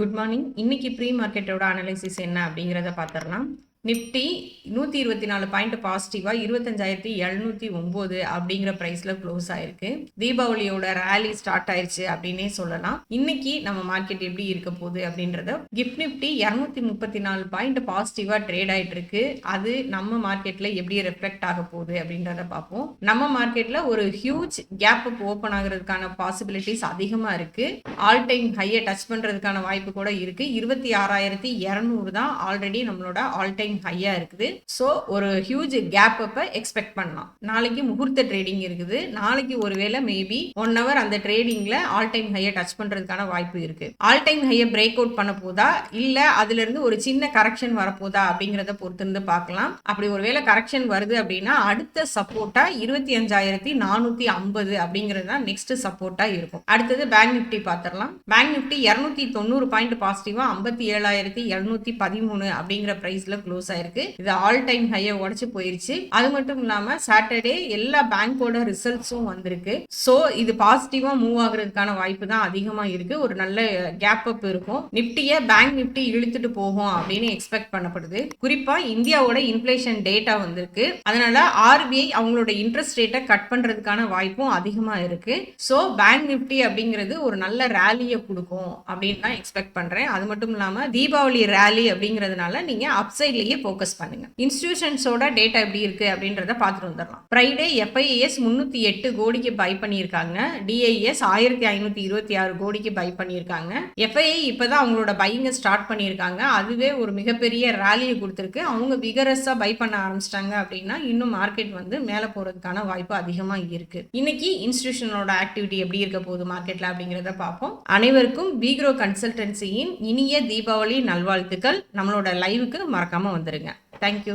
Good morning. இன்னைக்கு pre மார்க்கெட்டோட analysis என்ன அப்படிங்கிறத பார்த்துடலாம். நிஃப்டி 124 பாயிண்ட் பாசிட்டிவா 25,709 அப்படிங்கிற பிரைஸ்ல க்ளோஸ் ஆயிருக்கு. தீபாவளியோட ரேலி ஸ்டார்ட் ஆயிருச்சு அப்படின்னே சொல்லலாம். இன்னைக்கு நம்ம மார்க்கெட் எப்படி இருக்க போகுது அப்படின்றத கிஃப்ட் நிஃப்டி 234 பாயிண்ட் பாசிட்டிவா ட்ரேட் ஆயிட்டு இருக்கு. அது நம்ம மார்க்கெட்ல எப்படி ரெஃப்ளெக்ட் ஆக போகுது அப்படின்றத பார்ப்போம். நம்ம மார்க்கெட்ல ஒரு ஹியூஜ் கேப் அப் ஓப்பன் ஆகுறதுக்கான பாசிபிலிட்டிஸ் அதிகமா இருக்கு. ஆல் டைம் ஹையை டச் பண்றதுக்கான வாய்ப்பு கூட இருக்கு. 26,200 தான் ஆல்ரெடி நம்மளோட ஆல் டைம் ஹையா இருக்குது. ஸோ ஒரு ஹியூஜ் கேப் அப்ப எக்ஸ்பெக்ட் பண்ணலாம். நாளைக்கு முகூர்த்த ட்ரேடிங் இருக்குது. நாளைக்கு ஒருவேளை மேபி 1 hour அந்த ட்ரேடிங்ல ஆல் டைம் ஹையை டச் பண்றதுக்கான வாய்ப்பு இருக்கு. ஆல் டைம் ஹையை பிரேக் அவுட் பண்ண போதா இல்ல அதுல இருந்து ஒரு சின்ன கரெக்ஷன் வரப்போதா அப்படிங்கறத பொறுத்து இருந்து பார்க்கலாம். அப்படி ஒருவேளை கரெக்ஷன் வருது அப்படின்னா அடுத்த சப்போர்ட்டா 25,450 அப்படிங்கிறது தான் நெக்ஸ்ட் சப்போர்ட்டா இருக்கும். அடுத்தது பேங்க் நிஃப்டி பார்த்துடலாம். பேங்க் நிஃப்டி 290 பாயிண்ட் பாசிட்டிவா 57,713 அப்படிங்கிற பிரைஸ்ல க்ளோஸ் ஆயிருக்கு. இது ஆல் டைம் ஹையை உடைச்சு போயிருச்சு. அது மட்டும் இல்லாம சாட்டர்டே எல்லா பேங்கோட ரிசல்ட்ஸும் வந்திருக்கு. சோ இது பாசிட்டிவா மூவ் ஆகுறதுக்கான வாய்ப்பு தான் அதிகமா இருக்கு. ஒரு நல்ல கேப் அப் இருக்கும். நிஃப்டியை பேங்க் நிஃப்டி இழுத்துட்டு போகும் அப்படின்னு எக்ஸ்பெக்ட் பண்ணப்படுது. குறிப்பா இந்தியாவோட இன்ஃபிளேஷன் டேட்டா வந்திருக்கு. அதனால ஆர்பிஐ அவங்களோட இன்ட்ரெஸ்ட் ரேட்டை கட் பண்றதுக்கான வாய்ப்பும் அதிகமா இருக்கு. சோ பேங்க் நிஃப்டி அப்படிங்கிறது ஒரு நல்ல ரேலியை கொடுக்கும் அப்படின்னு தான் எக்ஸ்பெக்ட் பண்றேன். அது மட்டும் இல்லாம தீபாவளி ரேலி அப்படிங்கிறதுனால நீங்க அப்சைட்லயே ஃபோக்கஸ் பண்ணுங்க. இன்ஸ்டிடியூஷன்ஸோட டேட்டா எப்படி இருக்கு அப்படின்றத பார்த்துட்டு வந்துடலாம். ஃப்ரைடே எஃப்ஐஎஸ் 308 கோடிக்கு பை பண்ணியிருக்காங்க. டிஐஎஸ் 1526 கோடிக்கு பை பண்ணியிருக்காங்க. எஃப்ஐஐ இப்பதான் அவங்களோட பையிங்க ஸ்டார்ட் பண்ணியிருக்காங்க. அதுவே ஒரு மிகப்பெரிய ரேலியை கொடுத்துருக்கு. அவங்க விகரஸா பை பண்ண ஆரம்பிச்சிட்டாங்க அப்படின்னா இன்னும் மார்க்கெட் வந்து மேலே போறதுக்கான வாய்ப்பு அதிகமா இருக்கு. இன்னைக்கு இன்ஸ்டிடியூஷனோட ஆக்டிவிட்டி எப்படி இருக்க போகுது மார்க்கெட்ல அப்படிங்கிறத பார்ப்போம். அனைவருக்கும் பீக்ரோ கன்சல்டன்சியின் இனிய தீபாவளி நல்வாழ்த்துக்கள். நம்மளோட லைவுக்கு மறக்காம வந்துருங்க. தேங்க்யூ.